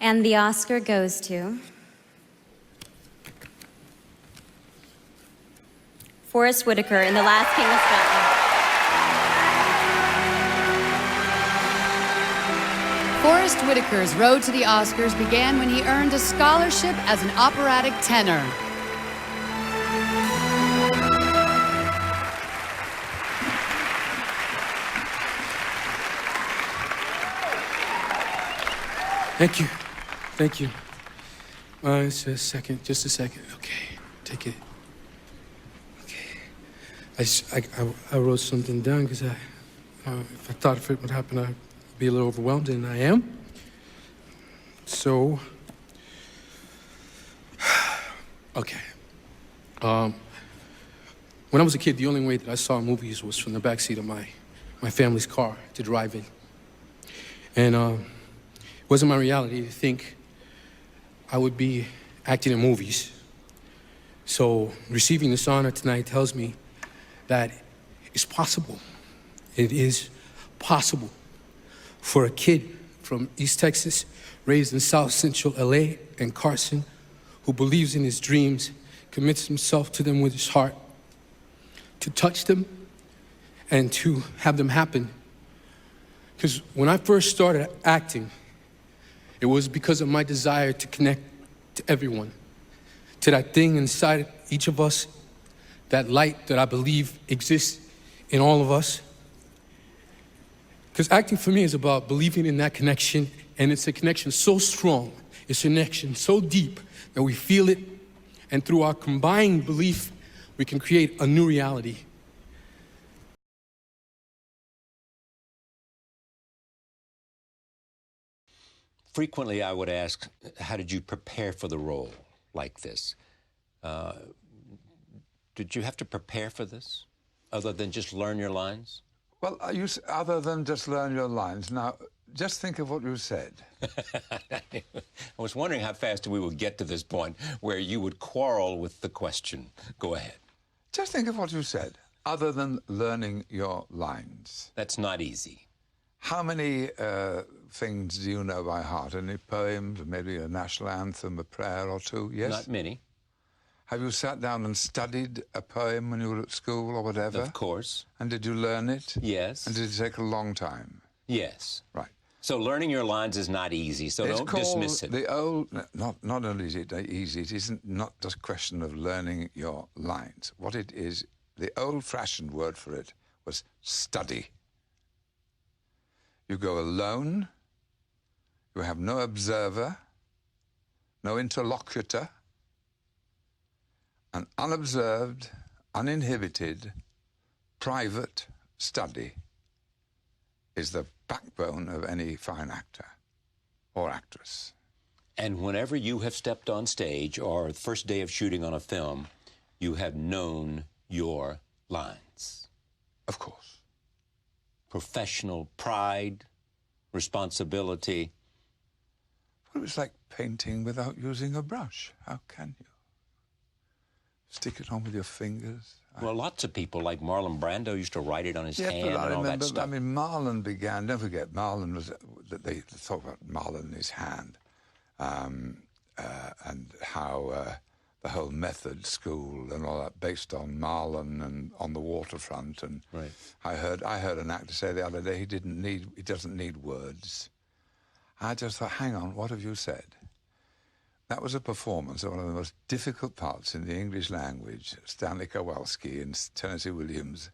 And the Oscar goes to Forrest Whitaker in The Last King of Scotland. Forrest Whitaker's road to the Oscars began when he earned a scholarship as an operatic tenor. Thank you. Thank you. Just a second. Okay, take it. Okay. I wrote something down because if I thought if it would happen, I'd be a little overwhelmed, and I am. So, okay. When I was a kid, the only way that I saw movies was from the backseat of my family's car to drive in. And it wasn't my reality to think I would be acting in movies. So receiving this honor tonight tells me that it's possible. It is possible for a kid from East Texas, raised in South Central LA and Carson, who believes in his dreams, commits himself to them with his heart, to touch them and to have them happen. Because when I first started acting, it was because of my desire to connect to everyone, to that thing inside each of us, that light that I believe exists in all of us. Because acting for me is about believing in that connection, and it's a connection so strong, it's a connection so deep that we feel it, and through our combined belief, we can create a new reality. Frequently, I would ask, how did you prepare for the role like this? Did you have to prepare for this, other than just learn your lines? Well, other than just learn your lines. Now, just think of what you said. I was wondering how fast we would get to this point where you would quarrel with the question. Go ahead. Just think of what you said, other than learning your lines. That's not easy. How many things do you know by heart? Any poems, maybe a national anthem, a prayer or two? Yes? Not many. Have you sat down and studied a poem when you were at school or whatever? Of course. And did you learn it? Yes. And did it take a long time? Yes. Right. So learning your lines is not easy, so It's don't called dismiss it. the old, not only is it easy, it isn't not just a question of learning your lines. What it is, the old-fashioned word for it was study. You go alone, you have no observer, no interlocutor, an unobserved, uninhibited, private study is the backbone of any fine actor or actress. And whenever you have stepped on stage or the first day of shooting on a film, you have known your lines. Of course. Professional pride, responsibility. Well, it's like painting without using a brush. How can you? Stick it on with your fingers. Well, lots of people, like Marlon Brando, used to write it on his hand but I and all remember, that stuff. I mean, Marlon began, don't forget, Marlon was, they talk about Marlon in his hand, and how the whole method school and all that based on Marlon and on the waterfront. And right. I heard an actor say the other day he doesn't need words. I just thought, hang on, what have you said? That was a performance of one of the most difficult parts in the English language. Stanley Kowalski and Tennessee Williams,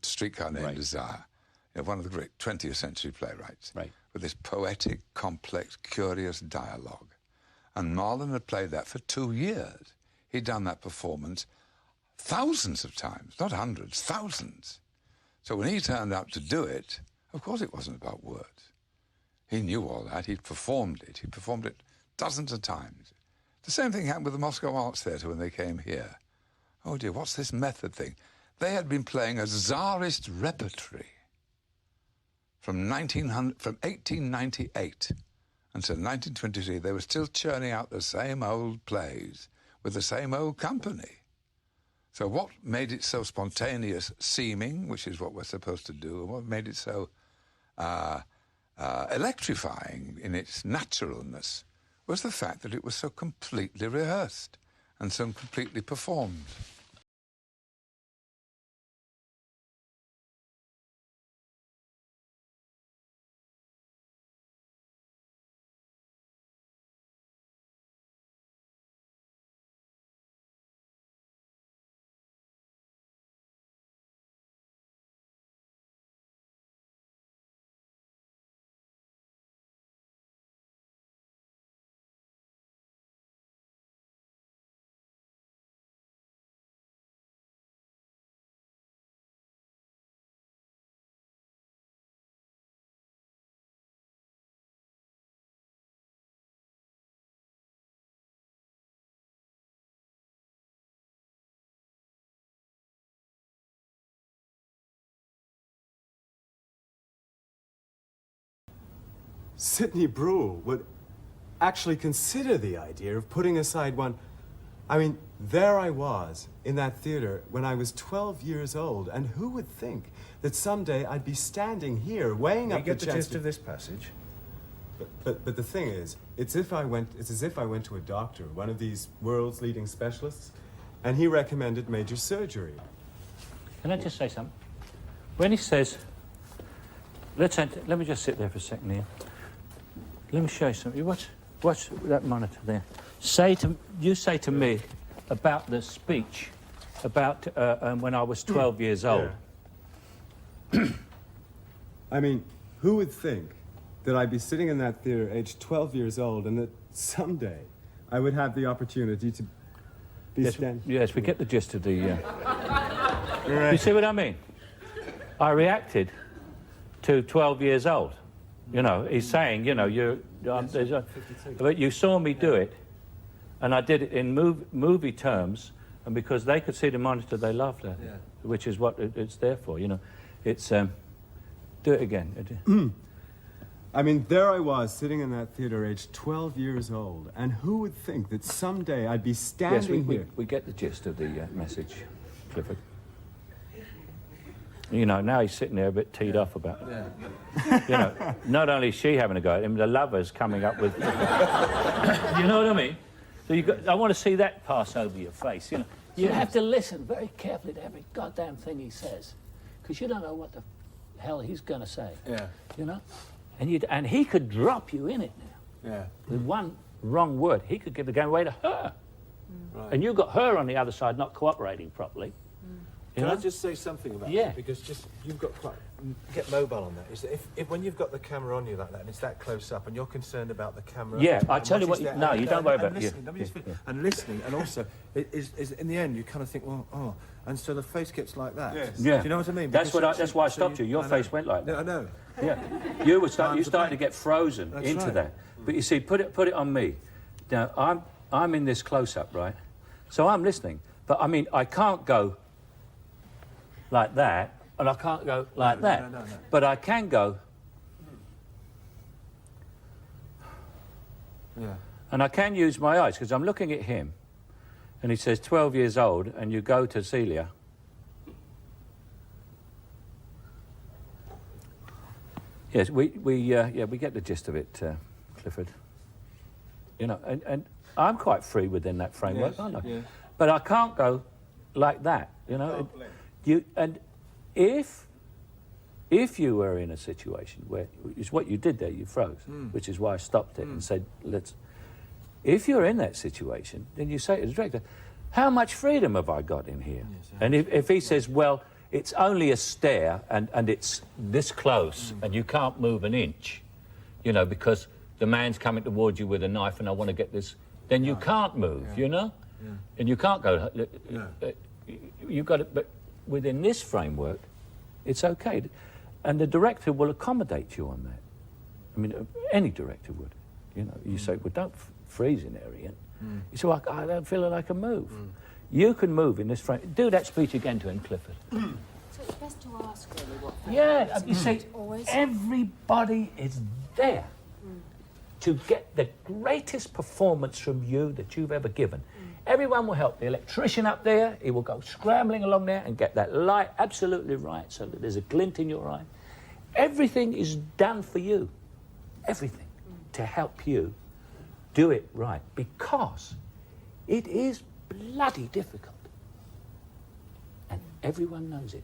Streetcar Named Desire. You know, one of the great 20th century playwrights. Right. With this poetic, complex, curious dialogue. And Marlon had played that for 2 years. He'd done that performance thousands of times, not hundreds, thousands. So when he turned up to do it, of course it wasn't about words. He knew all that. He'd performed it. He performed it dozens of times. The same thing happened with the Moscow Arts Theatre when they came here. Oh, dear, what's this method thing? They had been playing a Tsarist repertory from 1898 until 1923. They were still churning out the same old plays with the same old company. So what made it so spontaneous seeming, which is what we're supposed to do, and what made it so electrifying in its naturalness was the fact that it was so completely rehearsed and so completely performed. Sidney Bruhl would actually consider the idea of putting aside one. I mean, there I was in that theater when I was 12 years old, and who would think that someday I'd be standing here weighing up the chance. You get the gist of this passage? But the thing is, it's as if I went to a doctor, one of these world's leading specialists, and he recommended major surgery. Can I just say something? When he says, let me just sit there for a second here. Let me show you something. Watch that monitor there. You say to me about the speech about when I was 12 years old. Yeah. I mean, who would think that I'd be sitting in that theater aged 12 years old and that someday I would have the opportunity to be standing... Yes, we get the gist of the... Right. You see what I mean? I reacted to 12 years old. You know, he's saying, you know, but you saw me do it, and I did it in movie terms, and because they could see the monitor, they loved it, which is what it's there for, you know. It's, do it again. I mean, there I was, sitting in that theater, aged 12 years old, and who would think that someday I'd be standing here... we get the gist of the message, Clifford. You know, now he's sitting there a bit teed off about it. Yeah. You know, not only is she having a go at him, the lover's coming up with... You know what I mean? So I want to see that pass over your face, you know. You have to listen very carefully to every goddamn thing he says, because you don't know what the hell he's going to say. Yeah. You know? And he could drop you in it now. Yeah. With one wrong word, he could give the game away to her. Right. And you've got her on the other side not cooperating properly. Can I just say something about that? Because you've got quite... Get mobile on that. Is that if when you've got the camera on you like that and it's that close up and you're concerned about the camera... Yeah, I tell you what... No, you don't worry about it. And listening, and also, is in the end, you kind of think, well, oh... And so the face gets like that. Yes. Yeah. Do you know what I mean? That's why I stopped you. Your face went like that. I know. Yeah. You started to get frozen into that. But you see, put it on me. Now, I'm in this close-up, right? So I'm listening. But, I mean, I can't go... like that, and I can't go like that. No. But I can go... Yeah. And I can use my eyes, because I'm looking at him, and he says 12 years old, and you go to Celia. Yes, we get the gist of it, Clifford. You know, and I'm quite free within that framework, aren't I? Yeah. But I can't go like that, you know. If you were in a situation where it's what you did there, you froze, which is why I stopped it and said, let's. If you're in that situation, then you say to the director, how much freedom have I got in here? Yes, and if he says, well, it's only a stair and it's this close and you can't move an inch, you know, because the man's coming towards you with a knife and I want to get this, then you can't move, you know? Yeah. And you can't go... You've got it, but within this framework, it's okay. And the director will accommodate you on that. I mean, any director would. You know, you say, well, don't freeze in there, Ian. You say, well, I don't feel like I can move. You can move in this frame. Do that speech again to him, Clifford. So it's best to ask, really, what... Yeah, you see, everybody is there to get the greatest performance from you that you've ever given. Everyone will help. The electrician up there, he will go scrambling along there and get that light absolutely right so that there's a glint in your eye. Everything is done for you. everything to help you do it right, because it is bloody difficult. And everyone knows it.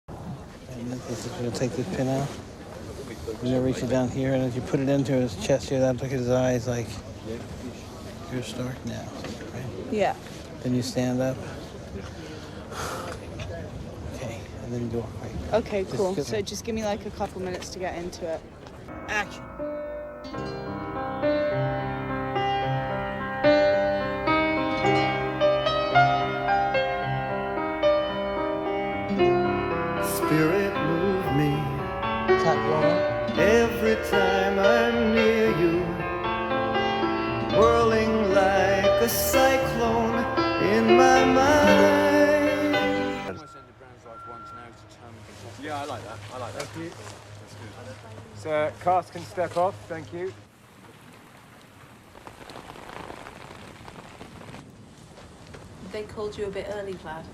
And then he's just going to take this pin out. You're going to reach it down here, and as you put it into his chest here, that look at his eyes like, you're Stark now, right? Yeah. Then you stand up. Okay, and then you go right. Okay, cool. So just give me like a couple minutes to get into it. Action. Spirit move me every time I'm near you, whirling like a cyclone in my mind. Yeah, I like that. I like that. Thank you. So, cast can step off. Thank you. They called you a bit early, Vlad.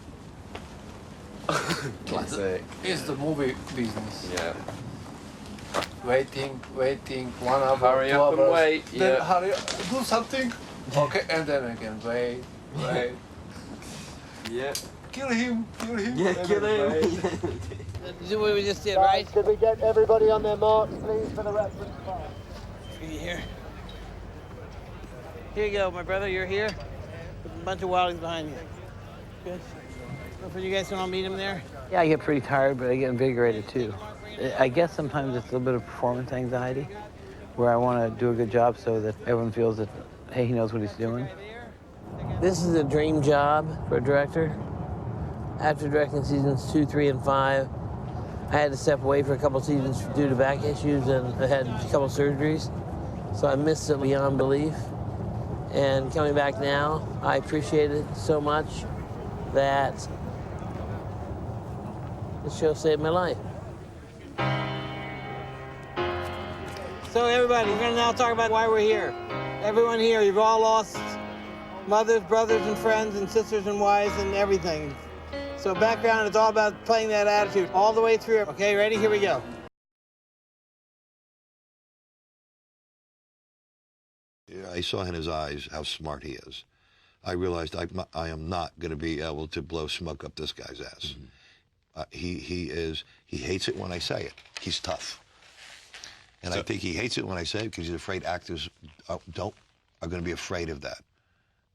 Classic. It's the movie business. Yeah. Waiting, 1 hour, Hurry 2 up and hours. wait, Then yeah. hurry up, do something. Okay, and then again, wait. Yeah. Kill him. Yeah, kill him. This is what we just did, right? Could we get everybody on their marks, please, for the reference file? Here. Here you go, my brother. You're here. With a bunch of wildlings behind you. Good. For you guys want to meet him there? Yeah, I get pretty tired, but I get invigorated too. I guess sometimes it's a little bit of performance anxiety, where I want to do a good job so that everyone feels that, hey, he knows what he's doing. This is a dream job for a director. After directing seasons 2, 3, and 5, I had to step away for a couple seasons due to back issues, and I had a couple surgeries. So I missed it beyond belief. And coming back now, I appreciate it so much that the show saved my life. So everybody, we're gonna now talk about why we're here. Everyone here, you've all lost mothers, brothers, and friends, and sisters and wives, and everything. So background, it's all about playing that attitude all the way through. Okay, ready? Here we go. I saw in his eyes how smart he is. I realized I am not going to be able to blow smoke up this guy's ass. He hates it when I say it. He's tough. And I think he hates it when I say it because he's afraid actors are going to be afraid of that.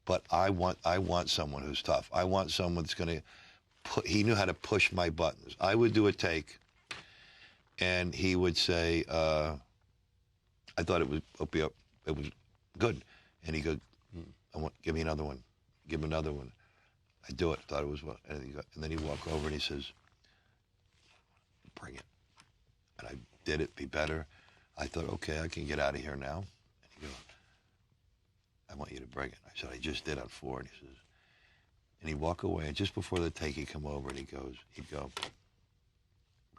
But I want someone who's tough. I want someone that's going to he knew how to push my buttons. I would do a take, and he would say, I thought it was good. And he'd go, give me another one. Give him another one. I do it. Thought it was well. And then he'd walk over and he says, bring it. And I did it, be better. I thought, okay, I can get out of here now. And he goes, I want you to bring it. I said, I just did on 4. And he says, and he'd walk away, and just before the take, he'd come over and he'd go,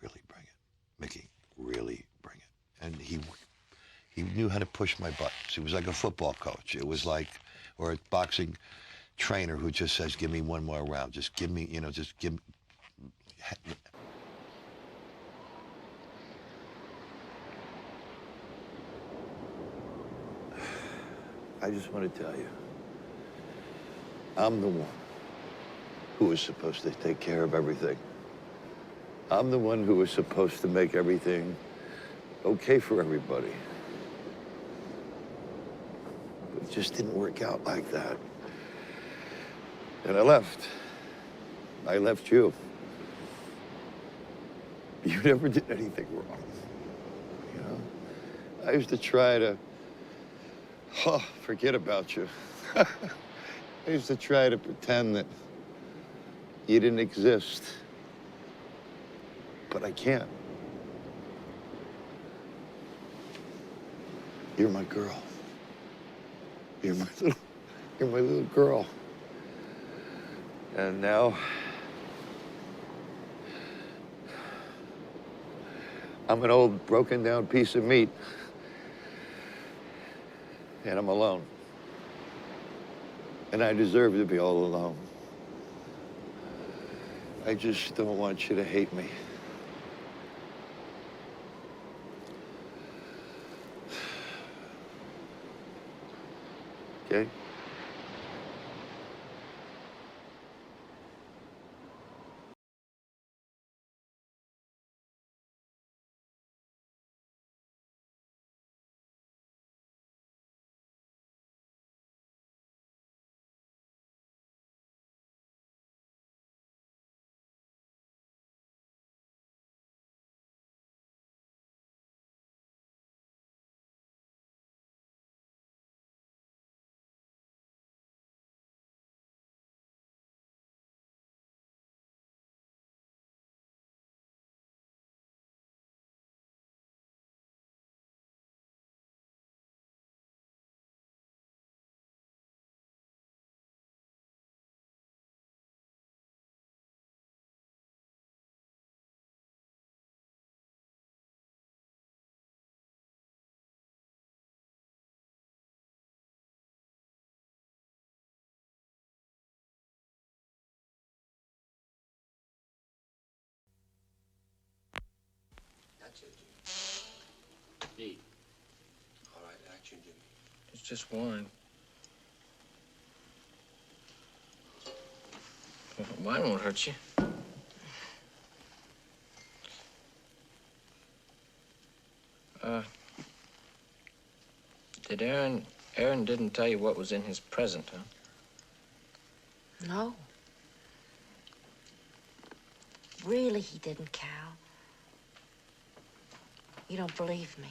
really bring it. Mickey, really bring it. And he knew how to push my buttons. He was like a football coach. It was like, or a boxing trainer who just says, give me one more round. Just give me, just give me. I just want to tell you, I'm the one who was supposed to take care of everything. I'm the one who was supposed to make everything okay for everybody. But it just didn't work out like that. And I left. I left you. You never did anything wrong. You know? I used to try to, forget about you. I used to try to pretend that you didn't exist. But I can't. You're my girl. You're my little girl. And now I'm an old broken down piece of meat. And I'm alone. And I deserve to be all alone. I just don't want you to hate me. Okay? That's it, Jimmy. B. All right, action, Jimmy. It's just one. Mine won't hurt you. Did Aaron didn't tell you what was in his present, huh? No. Really, he didn't, Cal. You don't believe me.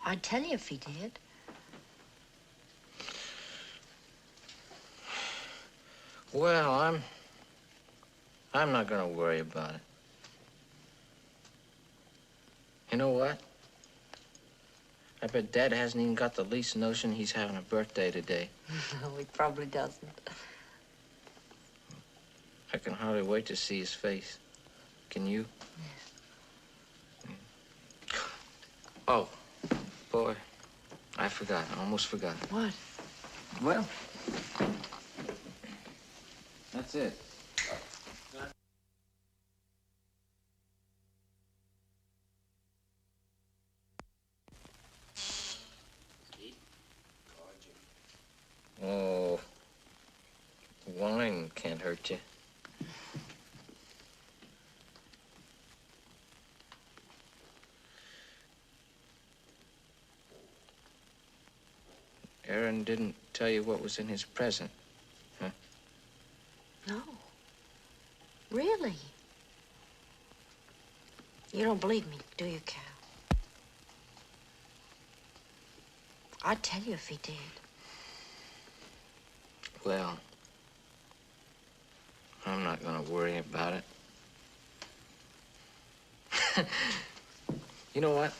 I'd tell you if he did. Well, I'm not gonna worry about it. You know what? I bet Dad hasn't even got the least notion he's having a birthday today. No, he probably doesn't. I can hardly wait to see his face. Can you? Yes. Oh, boy. I forgot. I almost forgot. What? Well, that's it. Oh, wine can't hurt you. Aaron didn't tell you what was in his present, huh? No. Really? You don't believe me, do you, Cal? I'd tell you if he did. Well, I'm not gonna worry about it. You know what?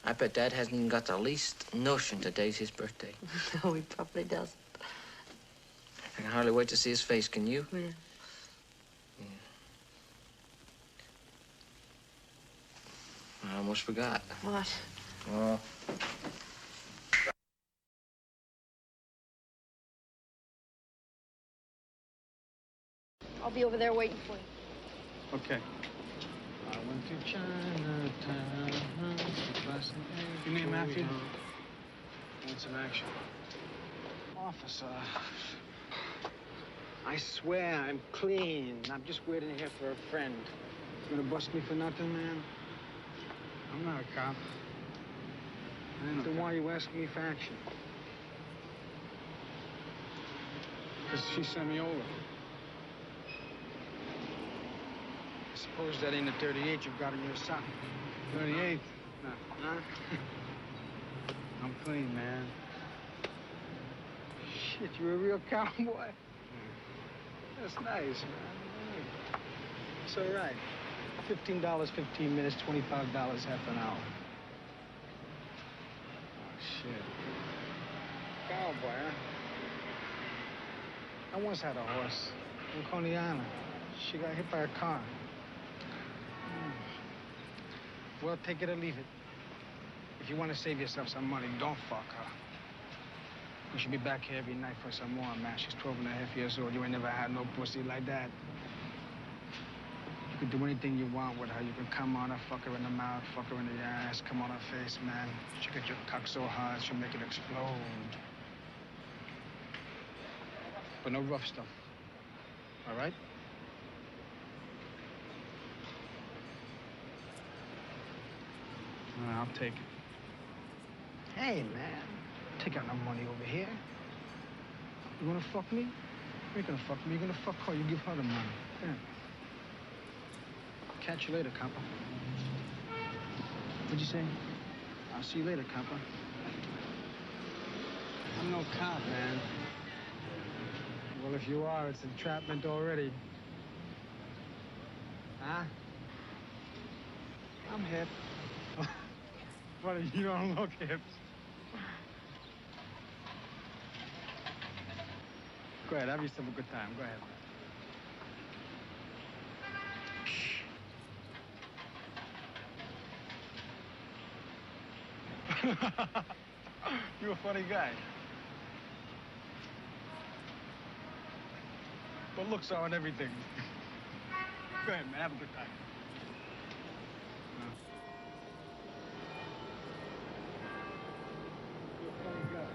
I bet Dad hasn't even got the least notion today's his birthday. No, he probably doesn't. I can hardly wait to see his face. Can you? Yeah. I almost forgot. What? Well, I'll be over there waiting for you. Okay. I went to Chinatown. Your name, Matthew? Want some action? Officer, I swear I'm clean. I'm just waiting here for a friend. You gonna bust me for nothing, man? I'm not a cop. Then why are you asking me for action? Because she sent me over. I suppose that ain't the 38 you've got in your sock. 38? No. Huh? I'm clean, man. Shit, you're a real cowboy. That's nice, man. It's all right. $15, 15 minutes, $25, half an hour. Oh, shit. Cowboy, huh? I once had a horse in Coney Island. She got hit by a car. Well, take it or leave it. If you want to save yourself some money, don't fuck her. You should be back here every night for some more, man. She's 12 and a half years old. You ain't never had no pussy like that. You can do anything you want with her. You can come on her, fuck her in the mouth, fuck her in the ass, come on her face, man. She'll get your cock so hard, she'll make it explode. But no rough stuff. All right? I'll take it. Hey, man. Take out no money over here. You wanna fuck me? You ain't gonna fuck me. You're gonna fuck her. You give her the money. Yeah. Catch you later, copper. What'd you say? I'll see you later, copper. I'm no cop, man. Well, if you are, it's entrapment already. Huh? I'm hip. But you don't look hip. Go ahead, have yourself a good time. Go ahead. You're a funny guy. But looks are on everything. Go ahead, man. Have a good time. You're a funny guy.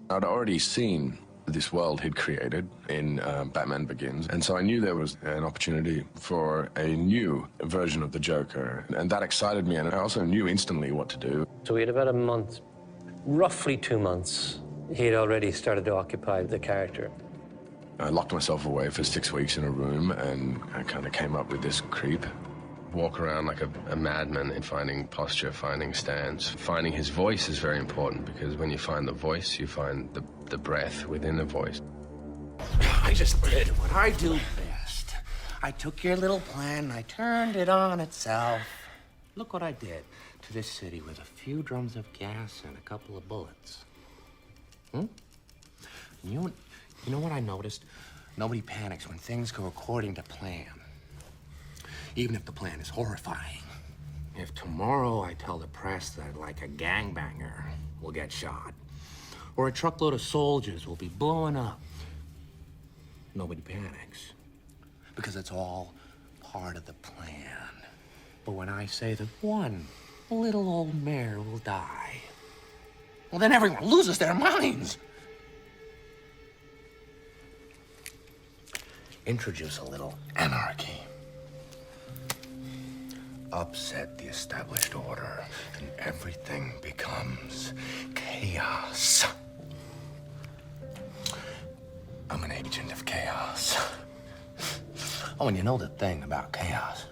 I'd already seen this world he'd created in Batman Begins, and so I knew there was an opportunity for a new version of the Joker, and that excited me, and I also knew instantly what to do. So we had about a month, roughly 2 months, he'd already started to occupy the character. I locked myself away for 6 weeks in a room, and I kind of came up with this creep. Walk around like a madman in finding posture, finding stance. Finding his voice is very important, because when you find the voice, you find the breath within the voice. I just did what I do best. I took your little plan and I turned it on itself. Look what I did to this city with a few drums of gas and a couple of bullets. You know what I noticed? Nobody panics when things go according to plan. Even if the plan is horrifying. If tomorrow I tell the press that, like, a gangbanger will get shot, or a truckload of soldiers will be blowing up, nobody panics. Because it's all part of the plan. But when I say that one little old mare will die, well, then everyone loses their minds. Introduce a little anarchy. Upset the established order, and everything becomes chaos. I'm an agent of chaos. Oh, and you know the thing about chaos?